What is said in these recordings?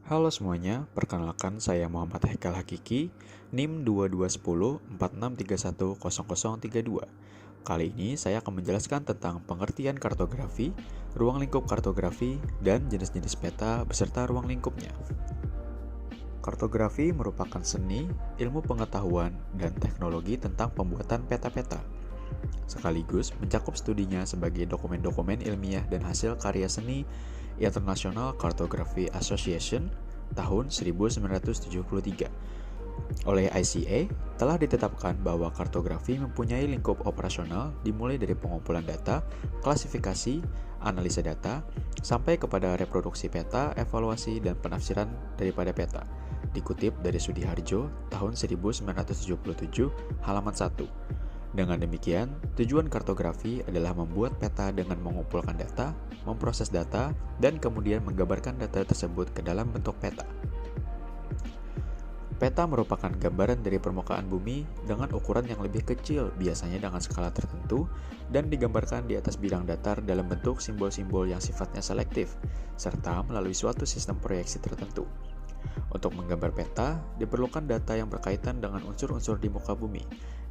Halo semuanya, perkenalkan saya Muhammad Haikal Hakiki, NIM 221046310032. Kali ini saya akan menjelaskan tentang pengertian kartografi, ruang lingkup kartografi, dan jenis-jenis peta beserta ruang lingkupnya. Kartografi merupakan seni, ilmu pengetahuan, dan teknologi tentang pembuatan peta-peta. Sekaligus mencakup studinya sebagai dokumen-dokumen ilmiah dan hasil karya seni International Cartography Association tahun 1973. Oleh ICA, telah ditetapkan bahwa kartografi mempunyai lingkup operasional dimulai dari pengumpulan data, klasifikasi, analisa data, sampai kepada reproduksi peta, evaluasi, dan penafsiran daripada peta. Dikutip dari Sudiharjo tahun 1977, halaman 1. Dengan demikian, tujuan kartografi adalah membuat peta dengan mengumpulkan data, memproses data, dan kemudian menggambarkan data tersebut ke dalam bentuk peta. Peta merupakan gambaran dari permukaan bumi dengan ukuran yang lebih kecil, biasanya dengan skala tertentu, dan digambarkan di atas bidang datar dalam bentuk simbol-simbol yang sifatnya selektif, serta melalui suatu sistem proyeksi tertentu. Untuk menggambar peta, diperlukan data yang berkaitan dengan unsur-unsur di muka bumi,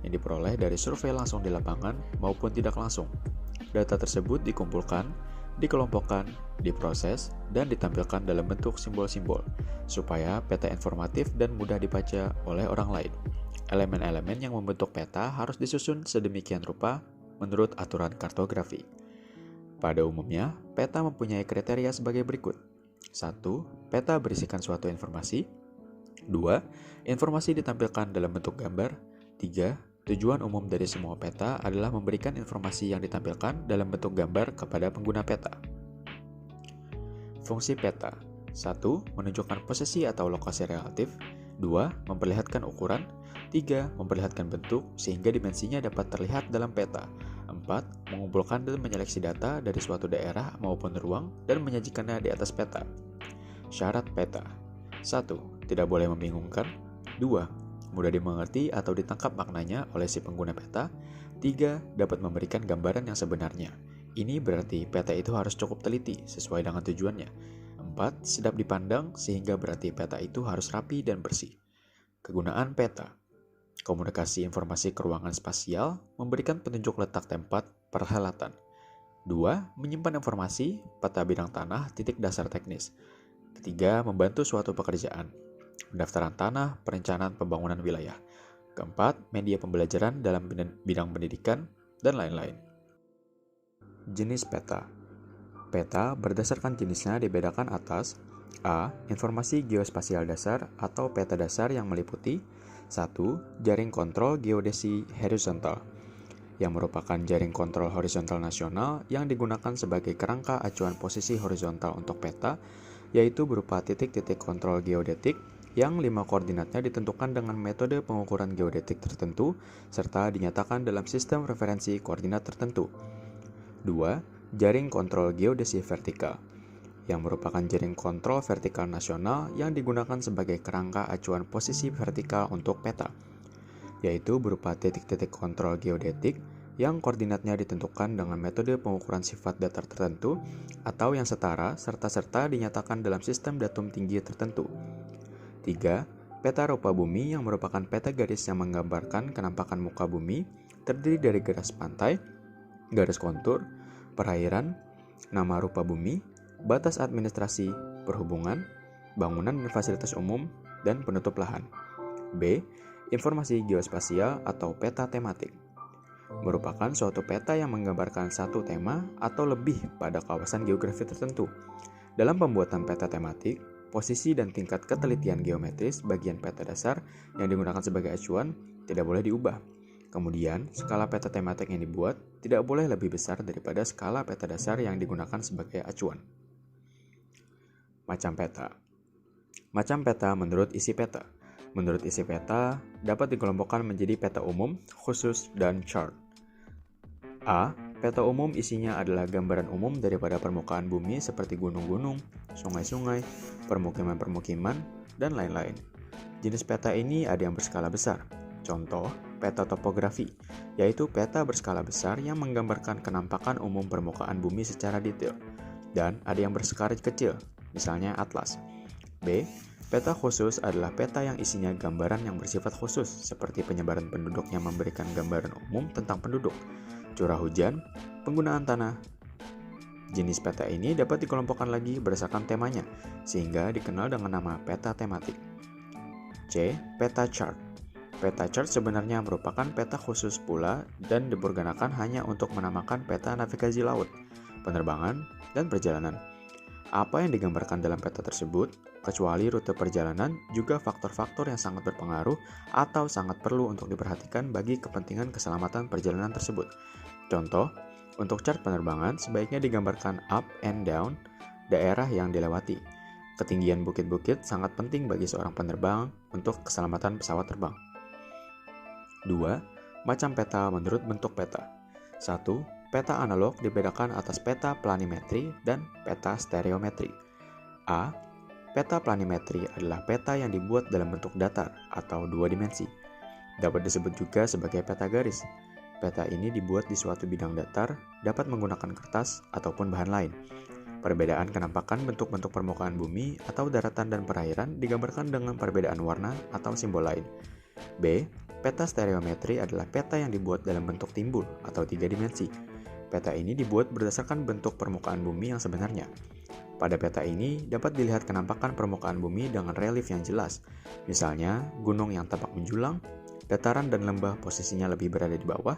yang diperoleh dari survei langsung di lapangan maupun tidak langsung. Data tersebut dikumpulkan, dikelompokkan, diproses, dan ditampilkan dalam bentuk simbol-simbol, supaya peta informatif dan mudah dibaca oleh orang lain. Elemen-elemen yang membentuk peta harus disusun sedemikian rupa menurut aturan kartografi. Pada umumnya, peta mempunyai kriteria sebagai berikut. 1. Peta berisikan suatu informasi. 2. Informasi ditampilkan dalam bentuk gambar. 3. Tujuan umum dari semua peta adalah memberikan informasi yang ditampilkan dalam bentuk gambar kepada pengguna peta. Fungsi peta. 1. Menunjukkan posisi atau lokasi relatif. 2. Memperlihatkan ukuran. 3. Memperlihatkan bentuk sehingga dimensinya dapat terlihat dalam peta. 4. Mengumpulkan dan menyeleksi data dari suatu daerah maupun ruang dan menyajikannya di atas peta. Syarat peta. 1. Tidak boleh membingungkan. 2. Mudah dimengerti atau ditangkap maknanya oleh si pengguna peta. 3. Dapat memberikan gambaran yang sebenarnya. Ini berarti peta itu harus cukup teliti sesuai dengan tujuannya. 4. Sedap dipandang sehingga berarti peta itu harus rapi dan bersih. Kegunaan peta. Komunikasi informasi ke ruangan spasial, memberikan petunjuk letak tempat perhelatan. 2. Menyimpan informasi, peta bidang tanah, titik dasar teknis. 3. Membantu suatu pekerjaan. Pendaftaran tanah, perencanaan pembangunan wilayah. 4. Media pembelajaran dalam bidang pendidikan, dan lain-lain. Jenis peta. Peta berdasarkan jenisnya dibedakan atas A. Informasi geospasial dasar atau peta dasar yang meliputi 1. Jaring kontrol geodesi horizontal, yang merupakan jaring kontrol horizontal nasional yang digunakan sebagai kerangka acuan posisi horizontal untuk peta, yaitu berupa titik-titik kontrol geodetik yang 5 koordinatnya ditentukan dengan metode pengukuran geodetik tertentu serta dinyatakan dalam sistem referensi koordinat tertentu. 2. Jaring kontrol geodesi vertikal, yang merupakan jaring kontrol vertikal nasional yang digunakan sebagai kerangka acuan posisi vertikal untuk peta, yaitu berupa titik-titik kontrol geodetik yang koordinatnya ditentukan dengan metode pengukuran sifat datar tertentu atau yang setara serta dinyatakan dalam sistem datum tinggi tertentu. 3. Peta rupa bumi, yang merupakan peta garis yang menggambarkan kenampakan muka bumi, terdiri dari garis pantai, garis kontur, perairan, nama rupa bumi, batas administrasi, perhubungan, bangunan dan fasilitas umum, dan penutup lahan. B. Informasi geospasial atau peta tematik, merupakan suatu peta yang menggambarkan satu tema atau lebih pada kawasan geografi tertentu. Dalam pembuatan peta tematik, posisi dan tingkat ketelitian geometris bagian peta dasar yang digunakan sebagai acuan tidak boleh diubah. Kemudian, skala peta tematik yang dibuat tidak boleh lebih besar daripada skala peta dasar yang digunakan sebagai acuan. Macam peta. Macam peta menurut isi peta. Menurut isi peta, dapat dikelompokkan menjadi peta umum, khusus, dan chart. A. Peta umum isinya adalah gambaran umum daripada permukaan bumi seperti gunung-gunung, sungai-sungai, permukiman-permukiman, dan lain-lain. Jenis peta ini ada yang berskala besar. Contoh, peta topografi, yaitu peta berskala besar yang menggambarkan kenampakan umum permukaan bumi secara detail. Dan ada yang berskala kecil, misalnya atlas. B. Peta khusus adalah peta yang isinya gambaran yang bersifat khusus, seperti penyebaran penduduk yang memberikan gambaran umum tentang penduduk, curah hujan, penggunaan tanah. Jenis peta ini dapat dikelompokkan lagi berdasarkan temanya, sehingga dikenal dengan nama peta tematik. C. Peta chart. Peta chart sebenarnya merupakan peta khusus pula dan dipergunakan hanya untuk menamakan peta navigasi laut, penerbangan, dan perjalanan. Apa yang digambarkan dalam peta tersebut, kecuali rute perjalanan, juga faktor-faktor yang sangat berpengaruh atau sangat perlu untuk diperhatikan bagi kepentingan keselamatan perjalanan tersebut. Contoh, untuk chart penerbangan sebaiknya digambarkan up and down daerah yang dilewati. Ketinggian bukit-bukit sangat penting bagi seorang penerbang untuk keselamatan pesawat terbang. 2. Macam peta menurut bentuk peta. 1. Peta analog dibedakan atas peta planimetri dan peta stereometri. A. Peta planimetri adalah peta yang dibuat dalam bentuk datar atau dua dimensi. Dapat disebut juga sebagai peta garis. Peta ini dibuat di suatu bidang datar, dapat menggunakan kertas ataupun bahan lain. Perbedaan kenampakan bentuk-bentuk permukaan bumi atau daratan dan perairan digambarkan dengan perbedaan warna atau simbol lain. B. Peta stereometri adalah peta yang dibuat dalam bentuk timbul atau tiga dimensi. Peta ini dibuat berdasarkan bentuk permukaan bumi yang sebenarnya. Pada peta ini dapat dilihat kenampakan permukaan bumi dengan relief yang jelas. Misalnya, gunung yang tampak menjulang, dataran dan lembah posisinya lebih berada di bawah.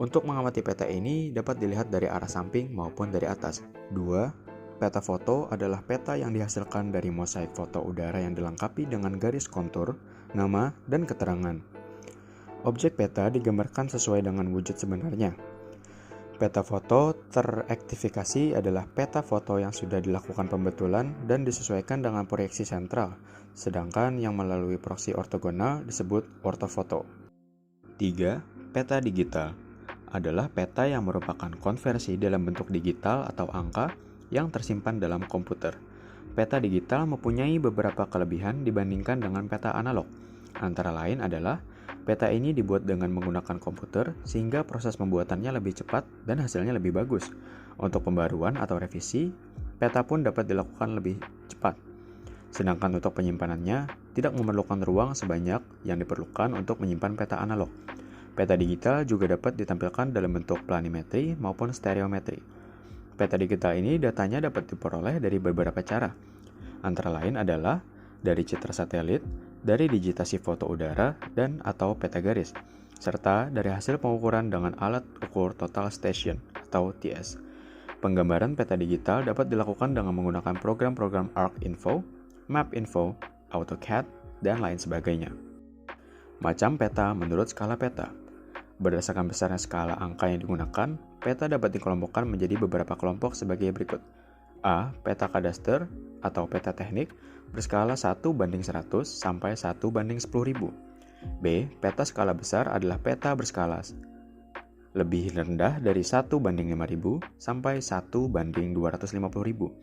Untuk mengamati peta ini dapat dilihat dari arah samping maupun dari atas. 2. Peta foto adalah peta yang dihasilkan dari mosaik foto udara yang dilengkapi dengan garis kontur, nama, dan keterangan. Objek peta digambarkan sesuai dengan wujud sebenarnya. Peta foto terektifikasi adalah peta foto yang sudah dilakukan pembetulan dan disesuaikan dengan proyeksi sentral, sedangkan yang melalui proksi ortogonal disebut ortofoto. 3. Peta digital adalah peta yang merupakan konversi dalam bentuk digital atau angka yang tersimpan dalam komputer. Peta digital mempunyai beberapa kelebihan dibandingkan dengan peta analog. Antara lain adalah peta ini dibuat dengan menggunakan komputer sehingga proses pembuatannya lebih cepat dan hasilnya lebih bagus. Untuk pembaruan atau revisi, peta pun dapat dilakukan lebih cepat. Sedangkan untuk penyimpanannya, tidak memerlukan ruang sebanyak yang diperlukan untuk menyimpan peta analog. Peta digital juga dapat ditampilkan dalam bentuk planimetri maupun stereometri. Peta digital ini datanya dapat diperoleh dari beberapa cara. Antara lain adalah dari citra satelit, dari digitasi foto udara, dan atau peta garis, serta dari hasil pengukuran dengan alat ukur total station atau TS. Penggambaran peta digital dapat dilakukan dengan menggunakan program-program ArcInfo, MapInfo, AutoCAD, dan lain sebagainya. Macam peta menurut skala peta. Berdasarkan besarnya skala angka yang digunakan, peta dapat dikelompokkan menjadi beberapa kelompok sebagai berikut. A. Peta kadaster atau peta teknik berskala 1:100 sampai 1:10.000. B. Peta skala besar adalah peta berskala lebih rendah dari 1:5.000 sampai 1:250.000.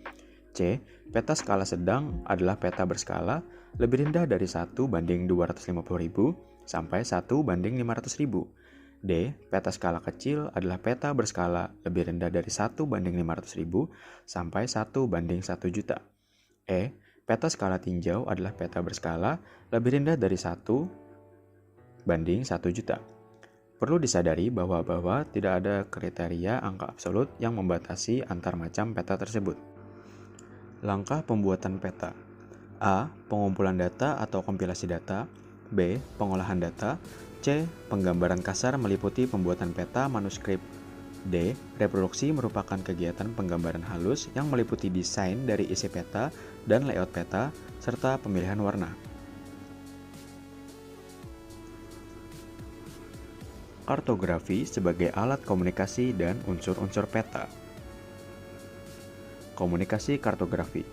C. Peta skala sedang adalah peta berskala lebih rendah dari 1:250.000 sampai 1:500.000. D. Peta skala kecil adalah peta berskala lebih rendah dari 1:500.000 sampai 1:1 juta. E. Peta skala tinjau adalah peta berskala lebih rendah dari 1:1 juta. Perlu disadari bahwa tidak ada kriteria angka absolut yang membatasi antar macam peta tersebut. Langkah pembuatan peta. A. Pengumpulan data atau kompilasi data. B. Pengolahan data. C. Penggambaran kasar meliputi pembuatan peta manuskrip. D. Reproduksi merupakan kegiatan penggambaran halus yang meliputi desain dari isi peta dan layout peta, serta pemilihan warna. Kartografi sebagai alat komunikasi dan unsur-unsur peta. Komunikasi kartografi.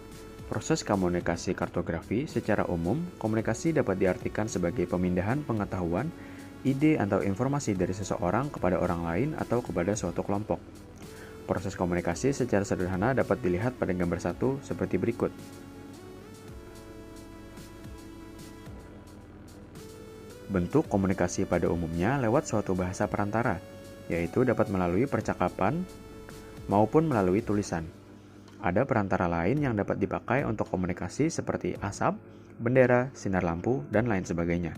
Proses komunikasi kartografi secara umum, komunikasi dapat diartikan sebagai pemindahan pengetahuan, ide atau informasi dari seseorang kepada orang lain atau kepada suatu kelompok. Proses komunikasi secara sederhana dapat dilihat pada gambar 1 seperti berikut. Bentuk komunikasi pada umumnya lewat suatu bahasa perantara, yaitu dapat melalui percakapan maupun melalui tulisan. Ada perantara lain yang dapat dipakai untuk komunikasi seperti asap, bendera, sinar lampu, dan lain sebagainya.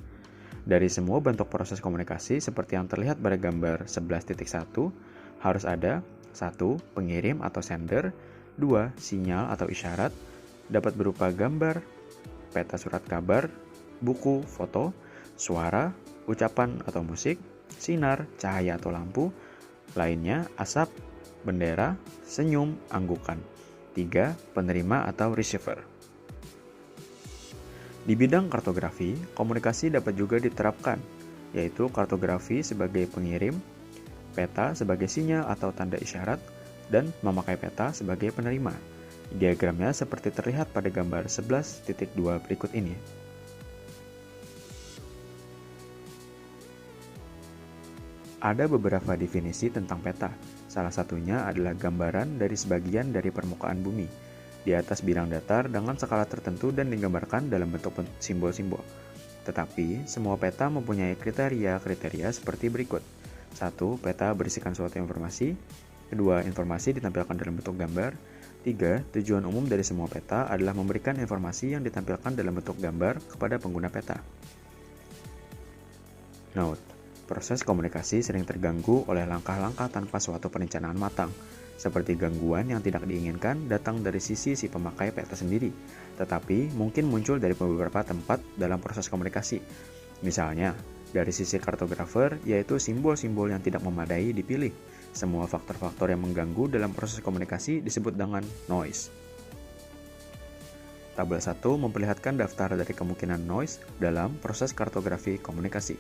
Dari semua bentuk proses komunikasi seperti yang terlihat pada gambar 11.1, harus ada 1. Pengirim atau sender, 2. Sinyal atau isyarat, dapat berupa gambar, peta surat kabar, buku, foto, suara, ucapan atau musik, sinar, cahaya atau lampu, lainnya asap, bendera, senyum, anggukan. 3. Penerima atau receiver. Di bidang kartografi, komunikasi dapat juga diterapkan, yaitu kartografi sebagai pengirim, peta sebagai sinyal atau tanda isyarat, dan memakai peta sebagai penerima. Diagramnya seperti terlihat pada gambar 11.2 berikut ini. Ada beberapa definisi tentang peta. Salah satunya adalah gambaran dari sebagian dari permukaan bumi di atas bidang datar dengan skala tertentu dan digambarkan dalam bentuk simbol-simbol. Tetapi, semua peta mempunyai kriteria-kriteria seperti berikut. 1. Peta berisikan suatu informasi. 2. Informasi ditampilkan dalam bentuk gambar. 3. Tujuan umum dari semua peta adalah memberikan informasi yang ditampilkan dalam bentuk gambar kepada pengguna peta. Note: proses komunikasi sering terganggu oleh langkah-langkah tanpa suatu perencanaan matang, seperti gangguan yang tidak diinginkan datang dari sisi si pemakai peta sendiri, tetapi mungkin muncul dari beberapa tempat dalam proses komunikasi. Misalnya, dari sisi kartografer, yaitu simbol-simbol yang tidak memadai dipilih. Semua faktor-faktor yang mengganggu dalam proses komunikasi disebut dengan noise. Tabel 1 memperlihatkan daftar dari kemungkinan noise dalam proses kartografi komunikasi.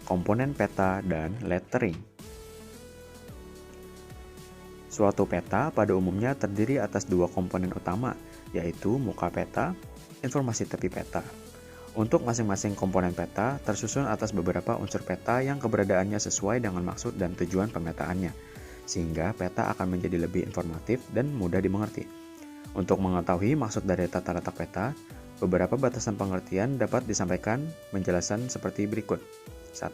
Komponen peta dan lettering. Suatu peta pada umumnya terdiri atas dua komponen utama, yaitu muka peta, informasi tepi peta. Untuk masing-masing komponen peta tersusun atas beberapa unsur peta yang keberadaannya sesuai dengan maksud dan tujuan pemetaannya, sehingga peta akan menjadi lebih informatif dan mudah dimengerti. Untuk mengetahui maksud dari tata letak peta, beberapa batasan pengertian dapat disampaikan menjelaskan seperti berikut. 1.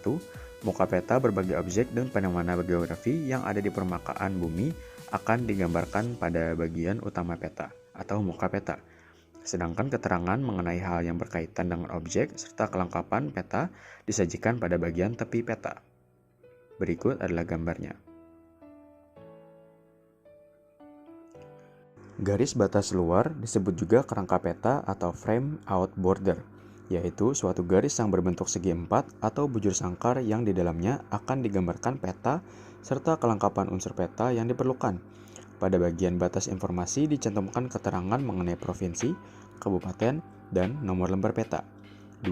Muka peta berbagai objek dan fenomena geografi yang ada di permukaan bumi akan digambarkan pada bagian utama peta atau muka peta. Sedangkan keterangan mengenai hal yang berkaitan dengan objek serta kelengkapan peta disajikan pada bagian tepi peta. Berikut adalah gambarnya. Garis batas luar disebut juga kerangka peta atau frame out border, yaitu suatu garis yang berbentuk segi empat atau bujur sangkar yang di dalamnya akan digambarkan peta serta kelengkapan unsur peta yang diperlukan. Pada bagian batas informasi dicantumkan keterangan mengenai provinsi, kabupaten, dan nomor lembar peta. 2.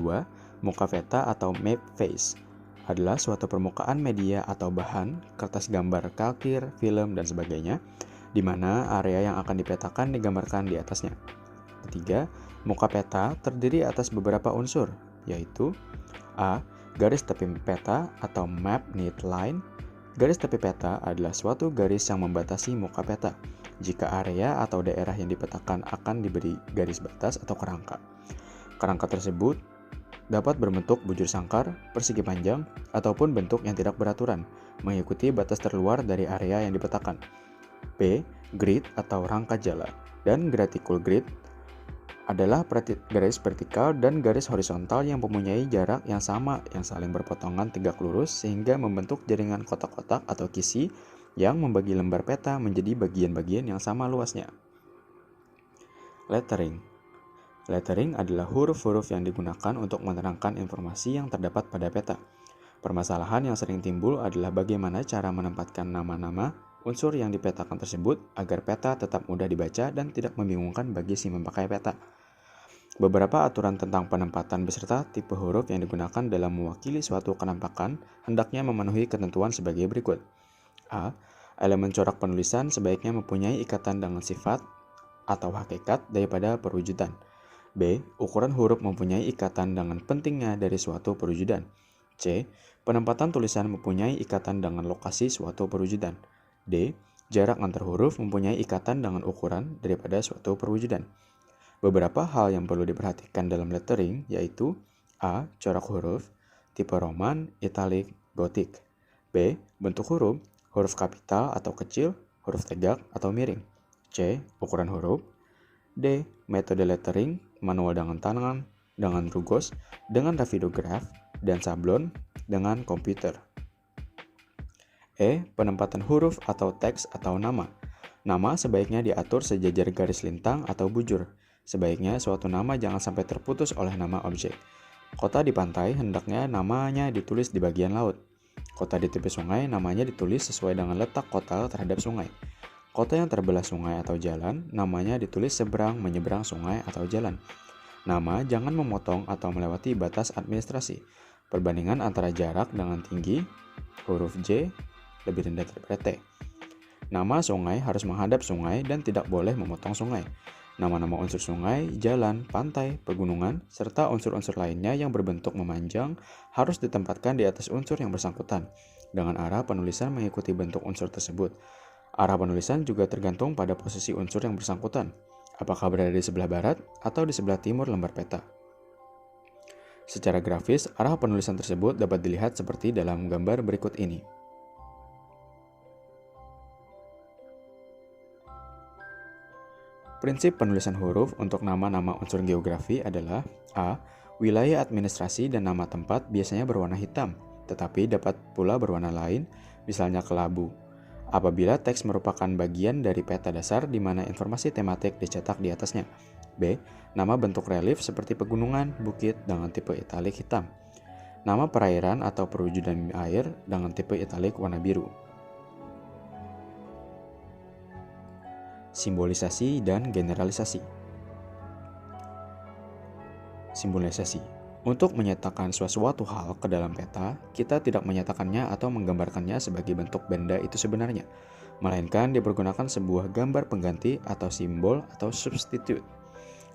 Muka peta atau map face adalah suatu permukaan media atau bahan, kertas gambar, kalkir, film, dan sebagainya, di mana area yang akan dipetakan digambarkan di atasnya. 3. Muka peta terdiri atas beberapa unsur, yaitu A. Garis tepi peta atau map need line. Garis tepi peta adalah suatu garis yang membatasi muka peta jika area atau daerah yang dipetakan akan diberi garis batas atau kerangka. Kerangka tersebut dapat berbentuk bujur sangkar, persegi panjang, ataupun bentuk yang tidak beraturan, mengikuti batas terluar dari area yang dipetakan. B. Grid atau rangka jala dan gratical grid adalah garis vertikal dan garis horizontal yang mempunyai jarak yang sama yang saling berpotongan tegak lurus sehingga membentuk jaringan kotak-kotak atau kisi yang membagi lembar peta menjadi bagian-bagian yang sama luasnya. Lettering. Lettering adalah huruf-huruf yang digunakan untuk menerangkan informasi yang terdapat pada peta. Permasalahan yang sering timbul adalah bagaimana cara menempatkan nama-nama unsur yang dipetakan tersebut agar peta tetap mudah dibaca dan tidak membingungkan bagi si memakai peta. Beberapa aturan tentang penempatan beserta tipe huruf yang digunakan dalam mewakili suatu kenampakan hendaknya memenuhi ketentuan sebagai berikut. A. Elemen corak penulisan sebaiknya mempunyai ikatan dengan sifat atau hakikat daripada perwujudan. B. Ukuran huruf mempunyai ikatan dengan pentingnya dari suatu perwujudan. C. Penempatan tulisan mempunyai ikatan dengan lokasi suatu perwujudan. D. Jarak antar huruf mempunyai ikatan dengan ukuran daripada suatu perwujudan. Beberapa hal yang perlu diperhatikan dalam lettering yaitu A. Corak huruf. tipe Roman, italik, gotik. B. Bentuk huruf, huruf kapital atau kecil, huruf tegak atau miring. C. Ukuran huruf. D. Metode lettering, manual dengan tangan, dengan rugos, dengan davidograph, dan sablon dengan komputer. E. Penempatan huruf atau teks atau nama. Nama sebaiknya diatur sejajar garis lintang atau bujur. Sebaiknya suatu nama jangan sampai terputus oleh nama objek. Kota di pantai hendaknya namanya ditulis di bagian laut. Kota di tepi sungai namanya ditulis sesuai dengan letak kota terhadap sungai. Kota yang terbelah sungai atau jalan namanya ditulis seberang menyeberang sungai atau jalan. Nama jangan memotong atau melewati batas administrasi. Perbandingan antara jarak dengan tinggi, huruf J lebih rendah daripada T. Nama sungai harus menghadap sungai dan tidak boleh memotong sungai. Nama-nama unsur sungai, jalan, pantai, pegunungan, serta unsur-unsur lainnya yang berbentuk memanjang harus ditempatkan di atas unsur yang bersangkutan, dengan arah penulisan mengikuti bentuk unsur tersebut. Arah penulisan juga tergantung pada posisi unsur yang bersangkutan, apakah berada di sebelah barat atau di sebelah timur lembar peta. Secara grafis, arah penulisan tersebut dapat dilihat seperti dalam gambar berikut ini. Prinsip penulisan huruf untuk nama-nama unsur geografi adalah A. Wilayah administrasi dan nama tempat biasanya berwarna hitam, tetapi dapat pula berwarna lain, misalnya kelabu. Apabila teks merupakan bagian dari peta dasar di mana informasi tematik dicetak di atasnya. B. Nama bentuk relief seperti pegunungan, bukit dengan tipe italik hitam. Nama perairan atau perwujudan air dengan tipe italik warna biru. Simbolisasi dan generalisasi. Simbolisasi. Untuk menyatakan suatu hal ke dalam peta, kita tidak menyatakannya atau menggambarkannya sebagai bentuk benda itu sebenarnya, melainkan dipergunakan sebuah gambar pengganti atau simbol atau substitute.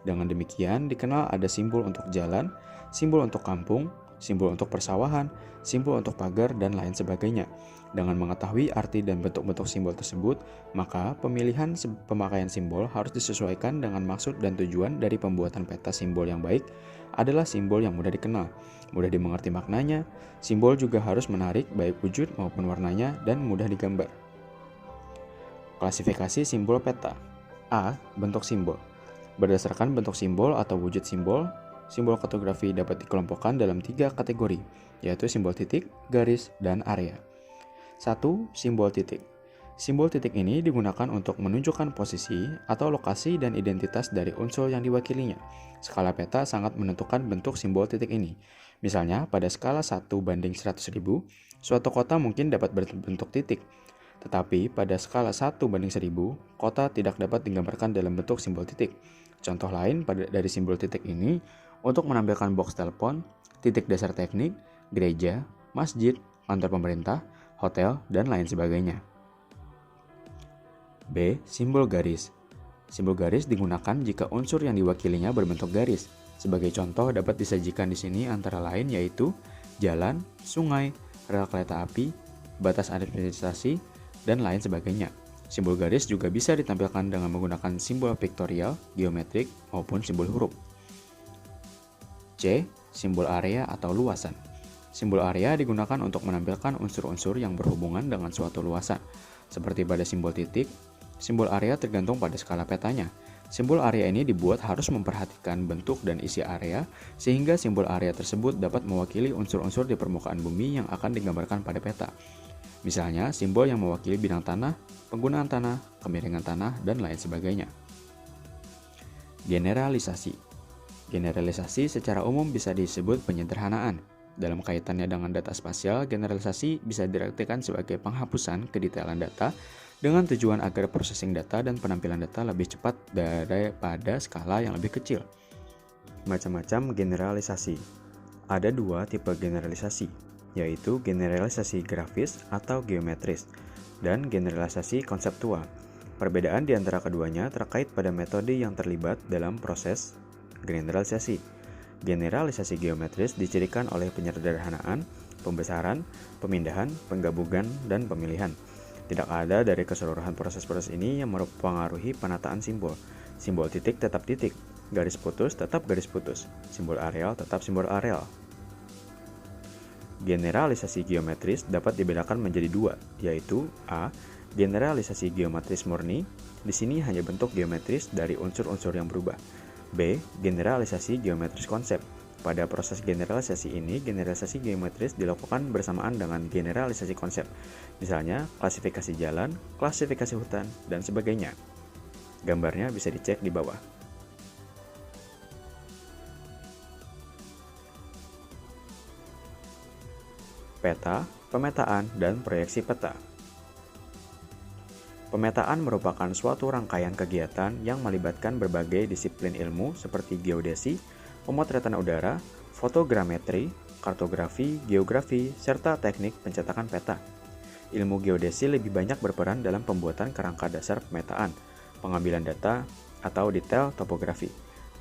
Dengan demikian, dikenal ada simbol untuk jalan, simbol untuk kampung, simbol untuk persawahan, simbol untuk pagar, dan lain sebagainya. Dengan mengetahui arti dan bentuk-bentuk simbol tersebut, maka pemilihan pemakaian simbol harus disesuaikan dengan maksud dan tujuan dari pembuatan peta. Simbol yang baik adalah simbol yang mudah dikenal, mudah dimengerti maknanya. Simbol juga harus menarik baik wujud maupun warnanya dan mudah digambar. Klasifikasi simbol peta. A. Bentuk simbol. Berdasarkan bentuk simbol atau wujud simbol, simbol kartografi dapat dikelompokkan dalam 3 kategori, yaitu simbol titik, garis, dan area. 1. Simbol titik. Simbol titik ini digunakan untuk menunjukkan posisi atau lokasi dan identitas dari unsur yang diwakilinya. Skala peta sangat menentukan bentuk simbol titik ini. Misalnya, pada skala 1:100.000, suatu kota mungkin dapat berbentuk titik. Tetapi pada skala 1:1000, kota tidak dapat digambarkan dalam bentuk simbol titik. Contoh lain dari simbol titik ini untuk menampilkan box telepon, titik dasar teknik, gereja, masjid, kantor pemerintah, hotel, dan lain sebagainya. B. Simbol garis. Simbol garis digunakan jika unsur yang diwakilinya berbentuk garis. Sebagai contoh dapat disajikan di sini antara lain yaitu jalan, sungai, rel kereta api, batas administrasi, dan lain sebagainya. Simbol garis juga bisa ditampilkan dengan menggunakan simbol vektorial, geometrik, maupun simbol huruf. C. Simbol area atau luasan. Simbol area digunakan untuk menampilkan unsur-unsur yang berhubungan dengan suatu luasan. Seperti pada simbol titik, simbol area tergantung pada skala petanya. Simbol area ini dibuat harus memperhatikan bentuk dan isi area, sehingga simbol area tersebut dapat mewakili unsur-unsur di permukaan bumi yang akan digambarkan pada peta. Misalnya, simbol yang mewakili bidang tanah, penggunaan tanah, kemiringan tanah, dan lain sebagainya. Generalisasi. Generalisasi secara umum bisa disebut penyederhanaan. Dalam kaitannya dengan data spasial, generalisasi bisa diartikan sebagai penghapusan kedetailan data dengan tujuan agar processing data dan penampilan data lebih cepat daripada skala yang lebih kecil. Macam-macam generalisasi. Ada 2 tipe generalisasi, yaitu generalisasi grafis atau geometris dan generalisasi konseptual. Perbedaan di antara keduanya terkait pada metode yang terlibat dalam proses generalisasi. Generalisasi geometris dicirikan oleh penyederhanaan, pembesaran, pemindahan, penggabungan, dan pemilihan. Tidak ada dari keseluruhan proses-proses ini yang mempengaruhi penataan simbol. Simbol titik tetap titik, garis putus tetap garis putus, simbol areal tetap simbol areal. Generalisasi geometris dapat dibedakan menjadi dua, yaitu A. Generalisasi geometris murni, di sini hanya bentuk geometris dari unsur-unsur yang berubah. B. Generalisasi geometris konsep. Pada proses generalisasi ini, generalisasi geometris dilakukan bersamaan dengan generalisasi konsep. Misalnya, klasifikasi jalan, klasifikasi hutan, dan sebagainya. Gambarnya bisa dicek di bawah. Peta, pemetaan, dan proyeksi peta. Pemetaan merupakan suatu rangkaian kegiatan yang melibatkan berbagai disiplin ilmu seperti geodesi, pemotretan udara, fotogrametri, kartografi, geografi, serta teknik pencetakan peta. Ilmu geodesi lebih banyak berperan dalam pembuatan kerangka dasar pemetaan, pengambilan data, atau detail topografi,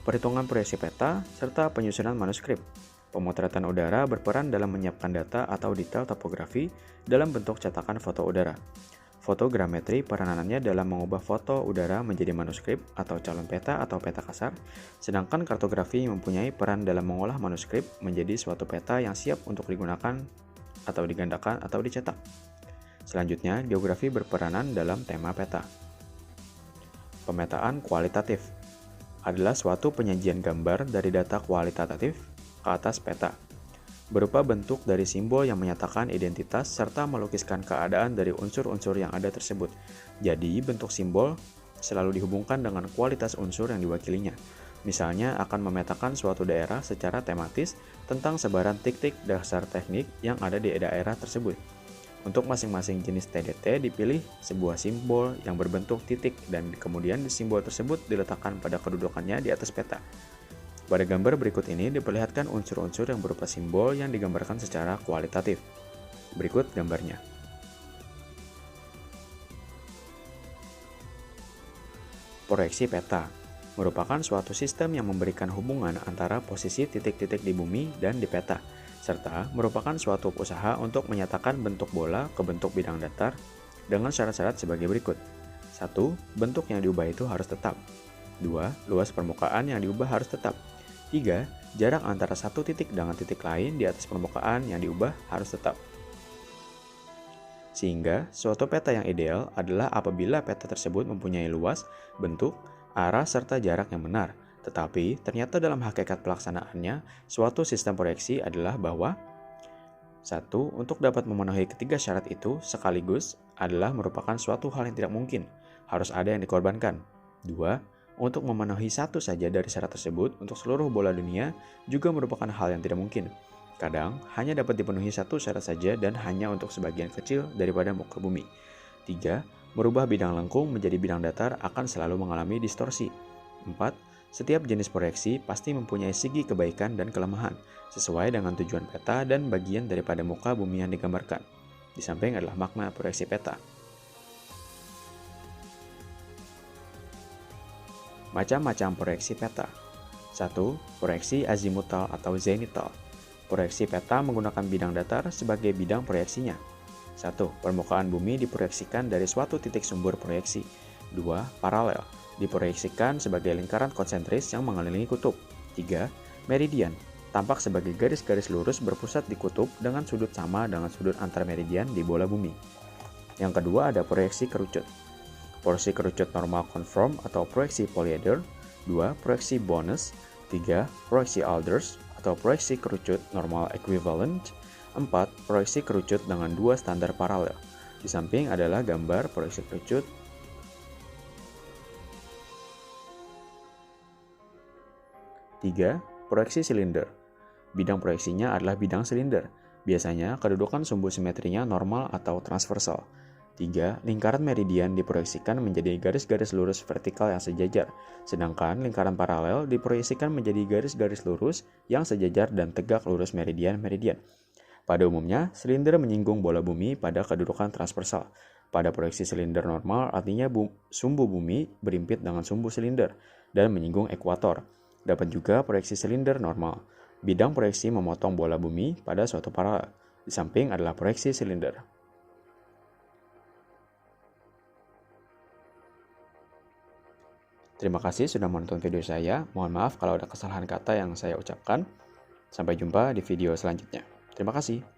perhitungan proyeksi peta, serta penyusunan manuskrip. Pemotretan udara berperan dalam menyiapkan data atau detail topografi dalam bentuk cetakan foto udara. Fotogrametri peranannya dalam mengubah foto udara menjadi manuskrip atau calon peta atau peta kasar, sedangkan kartografi mempunyai peran dalam mengolah manuskrip menjadi suatu peta yang siap untuk digunakan atau digandakan atau dicetak. Selanjutnya, geografi berperanan dalam tema peta. Pemetaan kualitatif adalah suatu penyajian gambar dari data kualitatif ke atas peta, berupa bentuk dari simbol yang menyatakan identitas serta melukiskan keadaan dari unsur-unsur yang ada tersebut. Jadi, bentuk simbol selalu dihubungkan dengan kualitas unsur yang diwakilinya. Misalnya, akan memetakan suatu daerah secara tematis tentang sebaran titik dasar teknik yang ada di daerah tersebut. Untuk masing-masing jenis TDT dipilih sebuah simbol yang berbentuk titik dan kemudian simbol tersebut diletakkan pada kedudukannya di atas peta. Pada gambar berikut ini diperlihatkan unsur-unsur yang berupa simbol yang digambarkan secara kualitatif. Berikut gambarnya. Proyeksi peta merupakan suatu sistem yang memberikan hubungan antara posisi titik-titik di bumi dan di peta, serta merupakan suatu usaha untuk menyatakan bentuk bola ke bentuk bidang datar dengan syarat-syarat sebagai berikut. 1. Bentuk yang diubah itu harus tetap. 2. Luas permukaan yang diubah harus tetap. 3. Jarak antara satu titik dengan titik lain di atas permukaan yang diubah harus tetap. Sehingga, suatu peta yang ideal adalah apabila peta tersebut mempunyai luas, bentuk, arah, serta jarak yang benar. Tetapi, ternyata dalam hakikat pelaksanaannya, suatu sistem proyeksi adalah bahwa 1. Untuk dapat memenuhi ketiga syarat itu sekaligus adalah merupakan suatu hal yang tidak mungkin, harus ada yang dikorbankan. 2. Untuk memenuhi satu saja dari syarat tersebut untuk seluruh bola dunia juga merupakan hal yang tidak mungkin. Kadang, hanya dapat dipenuhi satu syarat saja dan hanya untuk sebagian kecil daripada muka bumi. 3. Merubah bidang lengkung menjadi bidang datar akan selalu mengalami distorsi. 4. Setiap jenis proyeksi pasti mempunyai segi kebaikan dan kelemahan, sesuai dengan tujuan peta dan bagian daripada muka bumi yang digambarkan. Di samping adalah makna proyeksi peta. Macam-macam proyeksi peta. 1. Proyeksi azimutal atau zenital. Proyeksi peta menggunakan bidang datar sebagai bidang proyeksinya. 1. Permukaan bumi diproyeksikan dari suatu titik sumber proyeksi. 2. Paralel diproyeksikan sebagai lingkaran konsentris yang mengelilingi kutub. 3. Meridian tampak sebagai garis-garis lurus berpusat di kutub dengan sudut sama dengan sudut antar meridian di bola bumi. Yang kedua ada proyeksi kerucut. Proyeksi kerucut normal conform atau proyeksi polyeder. 2. Proyeksi bonus. 3. Proyeksi Alders atau proyeksi kerucut normal equivalent. 4. Proyeksi kerucut dengan dua standar paralel. Di samping adalah gambar proyeksi kerucut. 3. Proyeksi silinder. Bidang proyeksinya adalah bidang silinder. Biasanya kedudukan sumbu simetrinya normal atau transversal. 3. Lingkaran meridian diproyeksikan menjadi garis-garis lurus vertikal yang sejajar, sedangkan lingkaran paralel diproyeksikan menjadi garis-garis lurus yang sejajar dan tegak lurus meridian-meridian. Pada umumnya, silinder menyinggung bola bumi pada kedudukan transversal. Pada proyeksi silinder normal artinya sumbu bumi berimpit dengan sumbu silinder dan menyinggung ekuator. Dapat juga proyeksi silinder normal. Bidang proyeksi memotong bola bumi pada suatu paralel. Di samping adalah proyeksi silinder. Terima kasih sudah menonton video saya. Mohon maaf kalau ada kesalahan kata yang saya ucapkan. Sampai jumpa di video selanjutnya. Terima kasih.